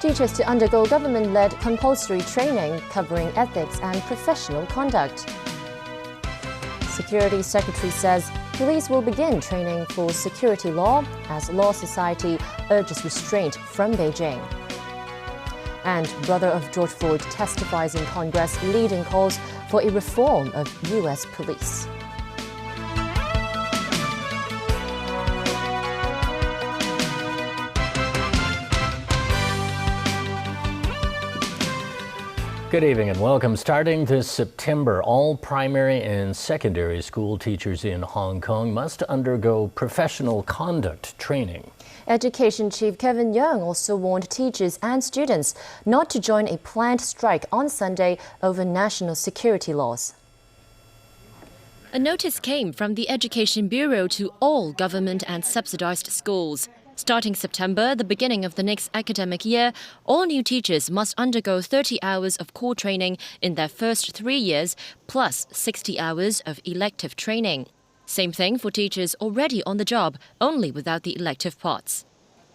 Teachers to undergo government-led compulsory training covering ethics and professional conduct. Security Secretary says police will begin training for security law as Law Society urges restraint from Beijing. And brother of George Floyd testifies in Congress leading calls for a reform of U.S. police. Good evening and welcome. Starting this September, all primary and secondary school teachers in Hong Kong must undergo professional conduct training. Education Chief Kevin Yeung also warned teachers and students not to join a planned strike on Sunday over national security laws. A notice came from the Education Bureau to all government and subsidized schools. Starting September, the beginning of the next academic year, all new teachers must undergo 30 hours of core training in their first 3 years, plus 60 hours of elective training. Same thing for teachers already on the job, only without the elective parts.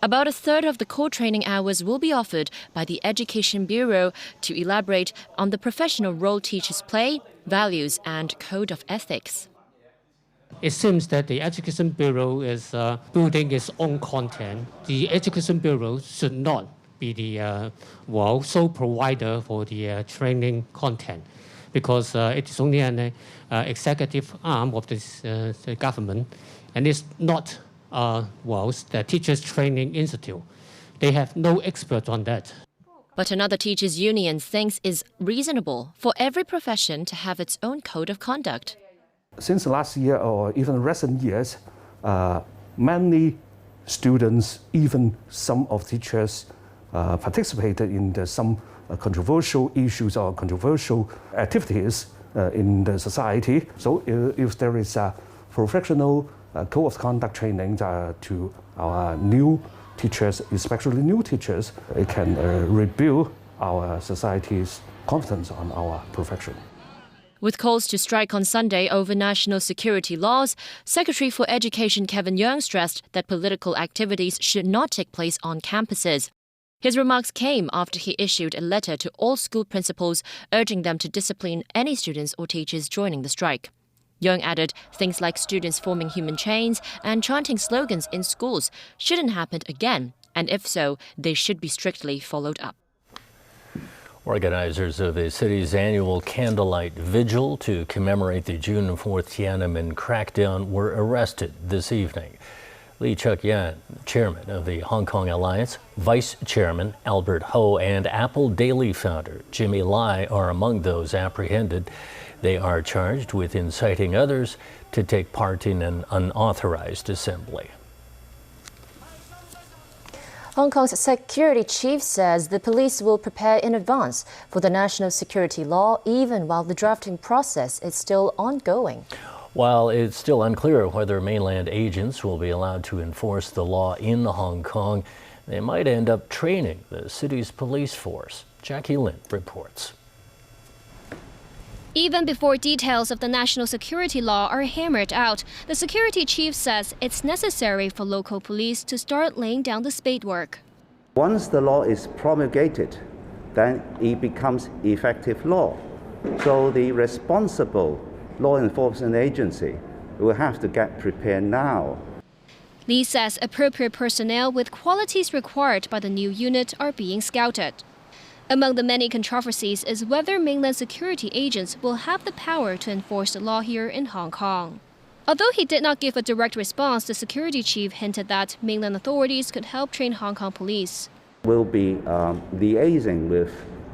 About a third of the core training hours will be offered by the Education Bureau to elaborate on the professional role teachers play, values, and code of ethics. It seems that the Education Bureau is building its own content. The Education Bureau should not be the sole provider for the training content, because it is only an executive arm of this, the government, and it's not the Teachers Training Institute. They have no expert on that. But another teachers' union thinks it's reasonable for every profession to have its own code of conduct. Since last year or even recent years, many students, even some of teachers, participated in some controversial issues or controversial activities in the society. So if there is a professional code of conduct training to our new teachers, especially new teachers, it can rebuild our society's confidence on our profession. With calls to strike on Sunday over national security laws, Secretary for Education Kevin Yeung stressed that political activities should not take place on campuses. His remarks came after he issued a letter to all school principals urging them to discipline any students or teachers joining the strike. Yeung added things like students forming human chains and chanting slogans in schools shouldn't happen again, and if so, they should be strictly followed up. Organizers of the city's annual candlelight vigil to commemorate the June 4th Tiananmen crackdown were arrested this evening. Lee Chuk-yan, chairman of the Hong Kong Alliance, vice chairman Albert Ho, and Apple Daily founder Jimmy Lai are among those apprehended. They are charged with inciting others to take part in an unauthorized assembly. Hong Kong's security chief says the police will prepare in advance for the national security law, even while the drafting process is still ongoing. While it's still unclear whether mainland agents will be allowed to enforce the law in Hong Kong, they might end up training the city's police force. Jackie Lin reports. Even before details of the national security law are hammered out, the security chief says it's necessary for local police to start laying down the spadework. Once the law is promulgated, then it becomes effective law. So the responsible law enforcement agency will have to get prepared now. Lee says appropriate personnel with qualities required by the new unit are being scouted. Among the many controversies is whether mainland security agents will have the power to enforce the law here in Hong Kong. Although he did not give a direct response, the security chief hinted that mainland authorities could help train Hong Kong police. We'll be liaising with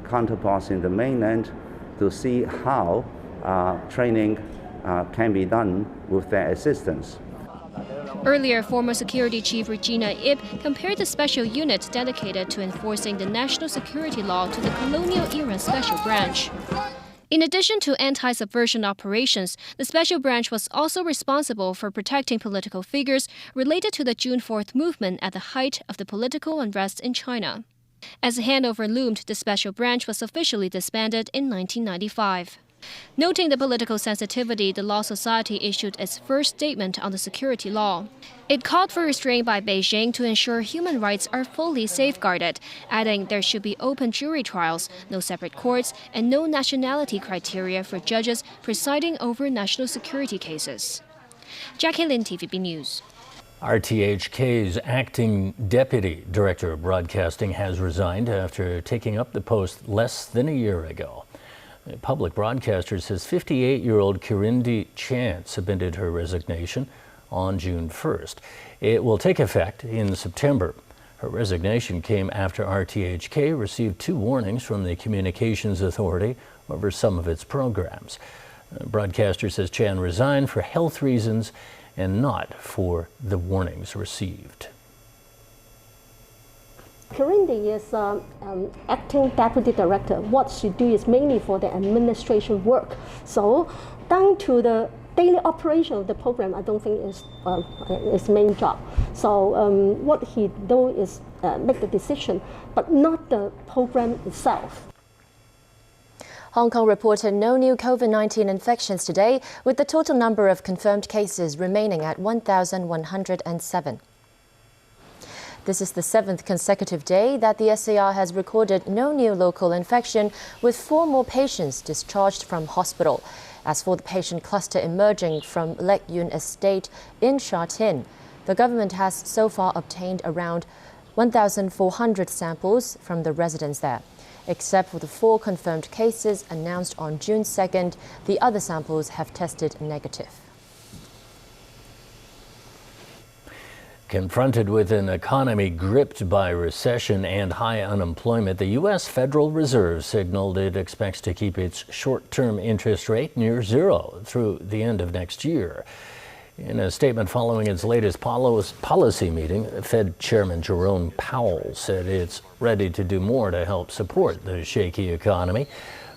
counterparts in the mainland to see how training can be done with their assistance. Earlier, former security chief Regina Ip compared the special unit dedicated to enforcing the national security law to the colonial-era special branch. In addition to anti-subversion operations, the special branch was also responsible for protecting political figures related to the June 4th movement at the height of the political unrest in China. As the handover loomed, the special branch was officially disbanded in 1995. Noting the political sensitivity, the Law Society issued its first statement on the security law. It called for restraint by Beijing to ensure human rights are fully safeguarded, adding there should be open jury trials, no separate courts, and no nationality criteria for judges presiding over national security cases. Jackie Lin, TVB News. RTHK's acting deputy director of broadcasting has resigned after taking up the post less than a year ago. The public broadcaster says 58-year-old Kirindi Chan submitted her resignation on June 1st. It will take effect in September. Her resignation came after RTHK received 2 warnings from the Communications Authority over some of its programs. The broadcaster says Chan resigned for health reasons and not for the warnings received. Kirindi is acting deputy director. What she do is mainly for the administration work. So down to the daily operation of the program, I don't think is his main job. So what he do is make the decision, but not the program itself. Hong Kong reported no new COVID-19 infections today, with the total number of confirmed cases remaining at 1,107. This is the 7th consecutive day that the SAR has recorded no new local infection, with 4 more patients discharged from hospital. As for the patient cluster emerging from Lek Yuen Estate in Sha Tin, the government has so far obtained around 1,400 samples from the residents there. Except for the 4 confirmed cases announced on June 2nd, the other samples have tested negative. Confronted with an economy gripped by recession and high unemployment, the U.S. Federal Reserve signaled it expects to keep its short-term interest rate near zero through the end of next year. In a statement following its latest policy meeting, Fed Chairman Jerome Powell said it's ready to do more to help support the shaky economy.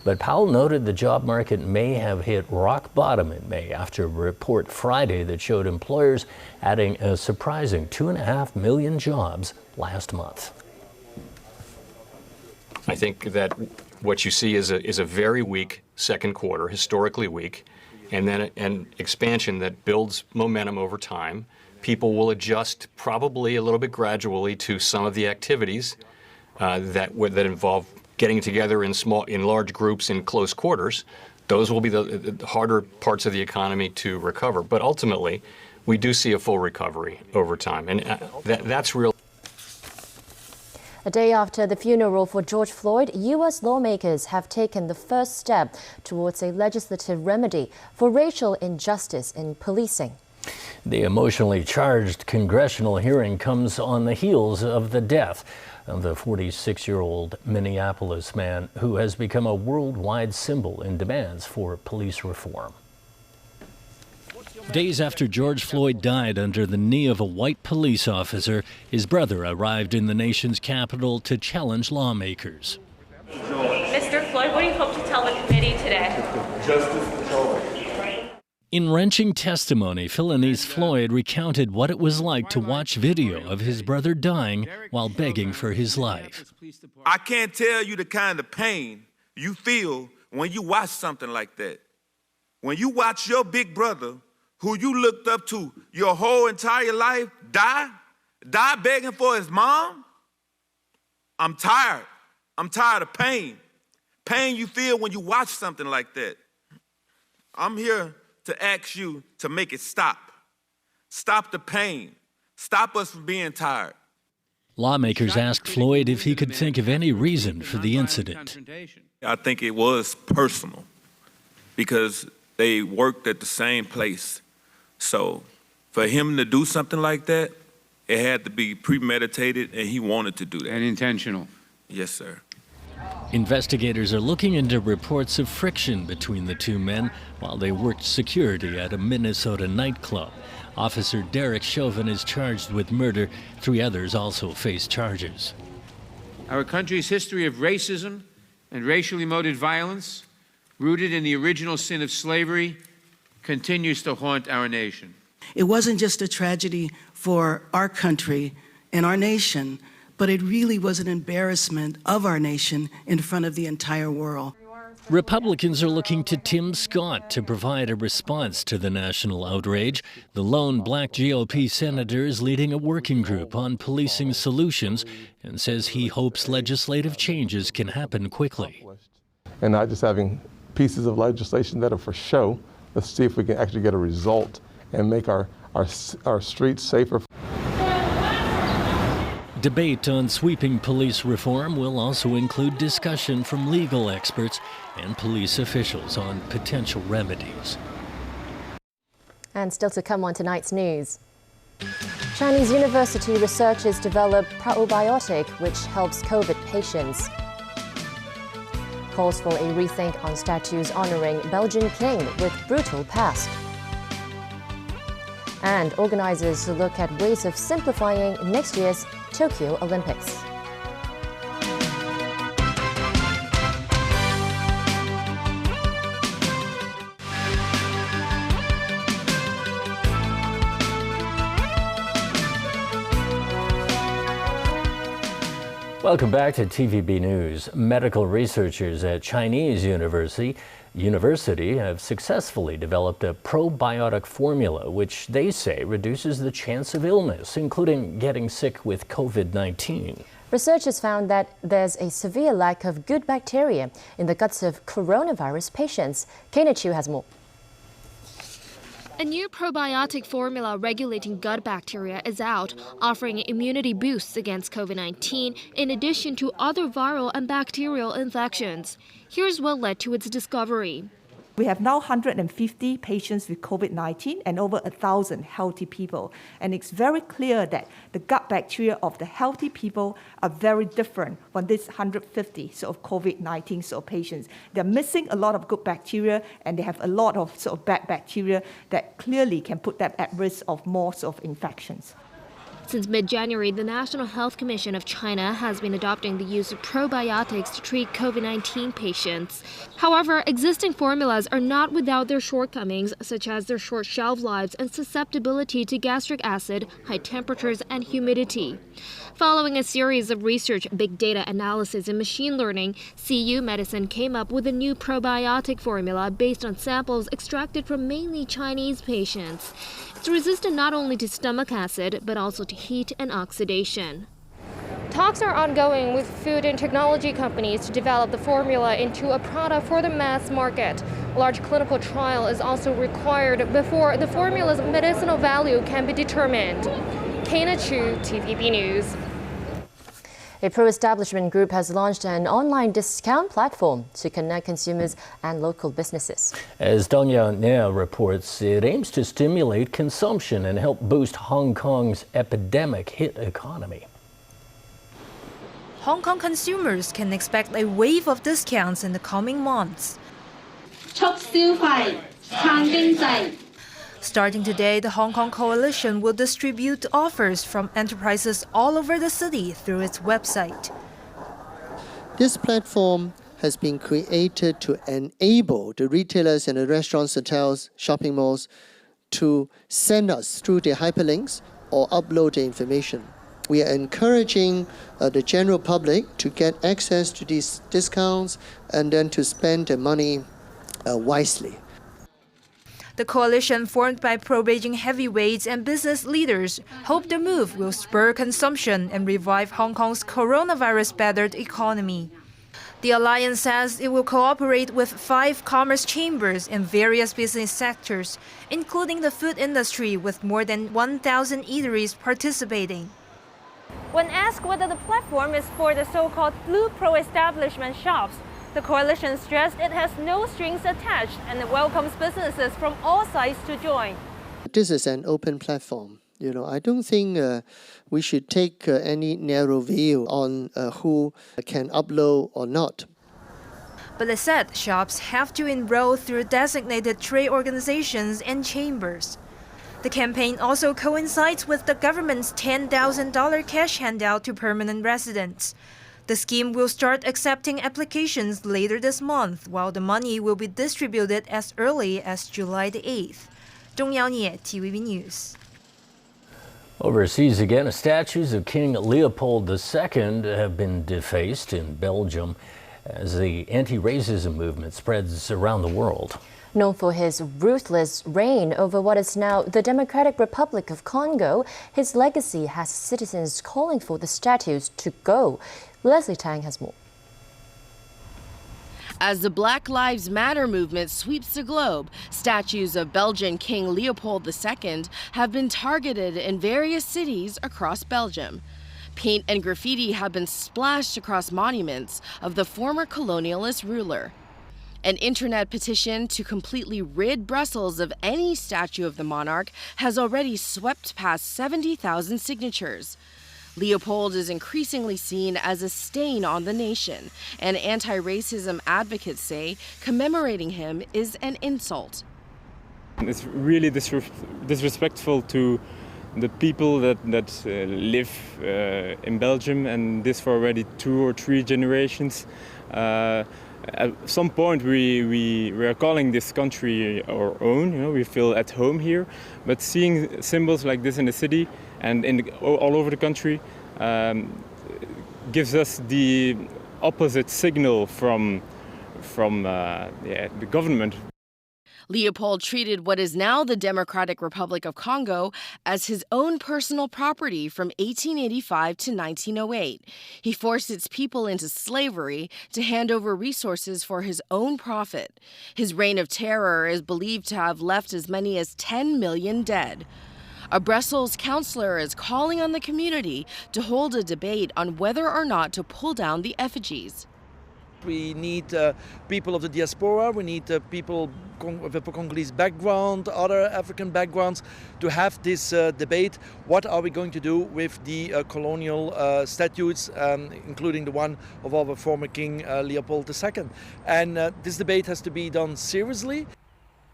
But Powell noted the job market may have hit rock bottom in May after a report Friday that showed employers adding a surprising 2.5 million jobs last month. I think that what you see is a very weak second quarter, historically weak, and then an expansion that builds momentum over time. People will adjust probably a little bit gradually to some of the activities that involve getting together in large groups in close quarters. Those will be the harder parts of the economy to recover. But ultimately, we do see a full recovery over time, and that's real. A day after the funeral for George Floyd, U.S. lawmakers have taken the first step towards a legislative remedy for racial injustice in policing. The emotionally charged congressional hearing comes on the heels of the death of the 46-year-old Minneapolis man who has become a worldwide symbol in demands for police reform. Days after George Floyd died under the knee of a white police officer, his brother arrived in the nation's capital to challenge lawmakers. Mr. Floyd, what do you hope to tell the committee today? Justice for all. In wrenching testimony, Philanese Floyd recounted what it was like to watch video of his brother dying while begging for his life. I can't tell you the kind of pain you feel when you watch something like that. When you watch your big brother, who you looked up to your whole entire life, die begging for his mom. I'm tired. I'm tired of pain. Pain you feel when you watch something like that. I'm here to ask you to make it stop. Stop the pain. Stop us from being tired. Lawmakers asked Floyd if he could think of any reason for the incident. I think it was personal because they worked at the same place. So for him to do something like that, it had to be premeditated, and he wanted to do that. And intentional. Yes, sir. Investigators are looking into reports of friction between the two men while they worked security at a Minnesota nightclub. Officer Derek Chauvin is charged with murder. 3 others also face charges. Our country's history of racism and racially motivated violence, rooted in the original sin of slavery, continues to haunt our nation. It wasn't just a tragedy for our country and our nation, but it really was an embarrassment of our nation in front of the entire world. Republicans are looking to Tim Scott to provide a response to the national outrage. The lone black GOP senator is leading a working group on policing solutions and says he hopes legislative changes can happen quickly. And not just having pieces of legislation that are for show. Let's see if we can actually get a result and make our streets safer. Debate on sweeping police reform will also include discussion from legal experts and police officials on potential remedies. And still to come on tonight's news. Chinese university researchers develop probiotic which helps COVID patients. Calls for a rethink on statues honoring Belgian king with brutal past. And organizers look at ways of simplifying next year's Tokyo Olympics. Welcome back to TVB News. Medical researchers at Chinese University have successfully developed a probiotic formula which they say reduces the chance of illness, including getting sick with COVID-19. Researchers found that there's a severe lack of good bacteria in the guts of coronavirus patients. Kana Chiu has more. A new probiotic formula regulating gut bacteria is out, offering immunity boosts against COVID-19 in addition to other viral and bacterial infections. Here's what led to its discovery. We have now 150 patients with COVID-19 and over 1,000 healthy people. And it's very clear that the gut bacteria of the healthy people are very different from this 150 COVID-19 patients. They're missing a lot of good bacteria and they have a lot of bad bacteria that clearly can put them at risk of more infections. Since mid-January, the National Health Commission of China has been adopting the use of probiotics to treat COVID-19 patients. However, existing formulas are not without their shortcomings, such as their short shelf lives and susceptibility to gastric acid, high temperatures, and humidity. Following a series of research, big data analysis, and machine learning, CU Medicine came up with a new probiotic formula based on samples extracted from mainly Chinese patients. It's resistant not only to stomach acid, but also to heat and oxidation. Talks are ongoing with food and technology companies to develop the formula into a product for the mass market. A large clinical trial is also required before the formula's medicinal value can be determined. Kana Chu, TVB News. A pro-establishment group has launched an online discount platform to connect consumers and local businesses. As Dong Yao reports, it aims to stimulate consumption and help boost Hong Kong's epidemic-hit economy. Hong Kong consumers can expect a wave of discounts in the coming months. Starting today, the Hong Kong Coalition will distribute offers from enterprises all over the city through its website. This platform has been created to enable the retailers and the restaurants, hotels, shopping malls to send us through the hyperlinks or upload the information. We are encouraging the general public to get access to these discounts and then to spend their money wisely. The coalition, formed by pro-Beijing heavyweights and business leaders, hope the move will spur consumption and revive Hong Kong's coronavirus-battered economy. The alliance says it will cooperate with 5 commerce chambers in various business sectors, including the food industry, with more than 1,000 eateries participating. When asked whether the platform is for the so-called blue pro-establishment shops, the coalition stressed it has no strings attached and it welcomes businesses from all sides to join. This is an open platform. I don't think we should take any narrow view on who can upload or not. But it said shops have to enroll through designated trade organizations and chambers. The campaign also coincides with the government's $10,000 cash handout to permanent residents. The scheme will start accepting applications later this month, while the money will be distributed as early as July the 8th. Dong Yao, TVB News. Overseas again, statues of King Leopold II have been defaced in Belgium as the anti-racism movement spreads around the world. Known for his ruthless reign over what is now the Democratic Republic of Congo, his legacy has citizens calling for the statues to go. Leslie Tang has more. As the Black Lives Matter movement sweeps the globe, statues of Belgian King Leopold II have been targeted in various cities across Belgium. Paint and graffiti have been splashed across monuments of the former colonialist ruler. An internet petition to completely rid Brussels of any statue of the monarch has already swept past 70,000 signatures. Leopold is increasingly seen as a stain on the nation, and anti-racism advocates say commemorating him is an insult. It's really disrespectful to the people that live in Belgium, and this for already 2 or 3 generations. At some point we are calling this country our own, you know, we feel at home here, but seeing symbols like this in the city and all over the country gives us the opposite signal from the government. Leopold treated what is now the Democratic Republic of Congo as his own personal property from 1885 to 1908. He forced its people into slavery to hand over resources for his own profit. His reign of terror is believed to have left as many as 10 million dead. A Brussels councillor is calling on the community to hold a debate on whether or not to pull down the effigies. We need people of the diaspora, we need people with a Congolese background, other African backgrounds, to have this debate. What are we going to do with the colonial statues, including the one of our former King Leopold II? And this debate has to be done seriously.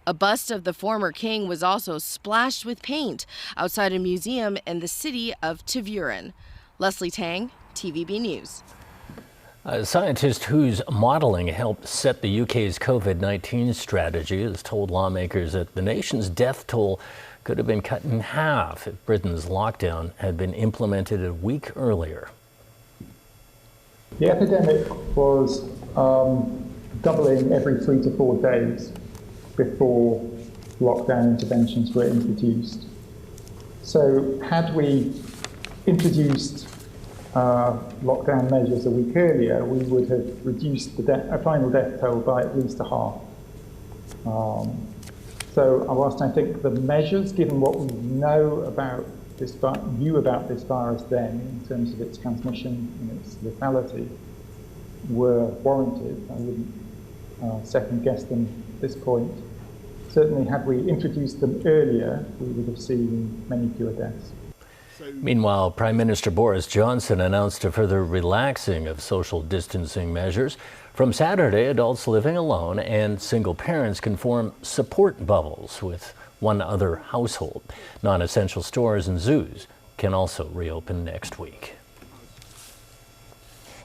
A bust of the former king was also splashed with paint outside a museum in the city of Tervuren. Leslie Tang, TVB News. A scientist whose modeling helped set the UK's COVID-19 strategy has told lawmakers that the nation's death toll could have been cut in half if Britain's lockdown had been implemented a week earlier. The epidemic was doubling every 3 to 4 days before lockdown interventions were introduced. So had we introduced lockdown measures a week earlier, we would have reduced the final death toll by at least a half. So whilst I think the measures, given what we knew about this virus then, in terms of its transmission and its lethality, were warranted, I wouldn't second guess them at this point. Certainly, had we introduced them earlier, we would have seen many fewer deaths. Meanwhile, Prime Minister Boris Johnson announced a further relaxing of social distancing measures. From Saturday, adults living alone and single parents can form support bubbles with one other household. Non-essential stores and zoos can also reopen next week.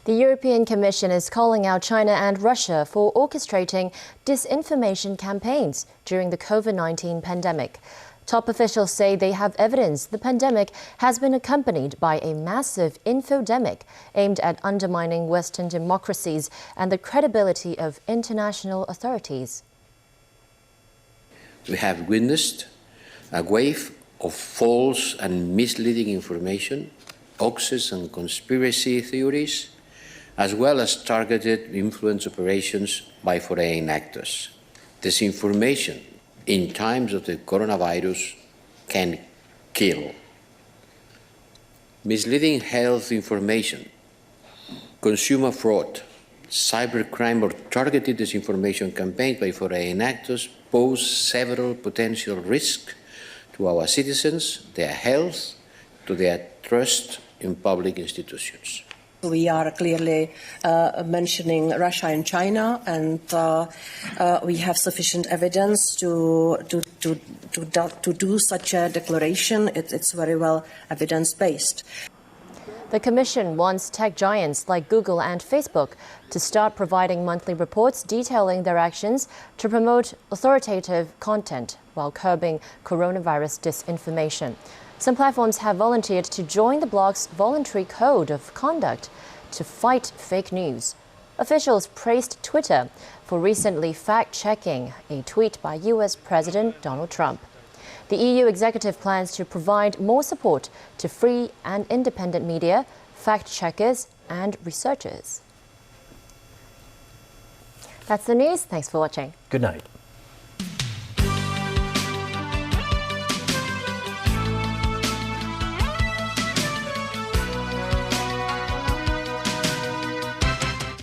The European Commission is calling out China and Russia for orchestrating disinformation campaigns during the COVID-19 pandemic. Top officials say they have evidence the pandemic has been accompanied by a massive infodemic aimed at undermining Western democracies and the credibility of international authorities. We have witnessed a wave of false and misleading information, hoaxes and conspiracy theories, as well as targeted influence operations by foreign actors. Disinformation in times of the coronavirus can kill. Misleading health information, consumer fraud, cybercrime or targeted disinformation campaigns by foreign actors pose several potential risks to our citizens, their health, to their trust in public institutions. We are clearly mentioning Russia and China, and we have sufficient evidence to do such a declaration. It's very well evidence-based. The Commission wants tech giants like Google and Facebook to start providing monthly reports detailing their actions to promote authoritative content while curbing coronavirus disinformation. Some platforms have volunteered to join the blog's voluntary code of conduct to fight fake news. Officials praised Twitter for recently fact-checking a tweet by US President Donald Trump. The EU executive plans to provide more support to free and independent media, fact-checkers and researchers. That's the news. Thanks for watching. Good night.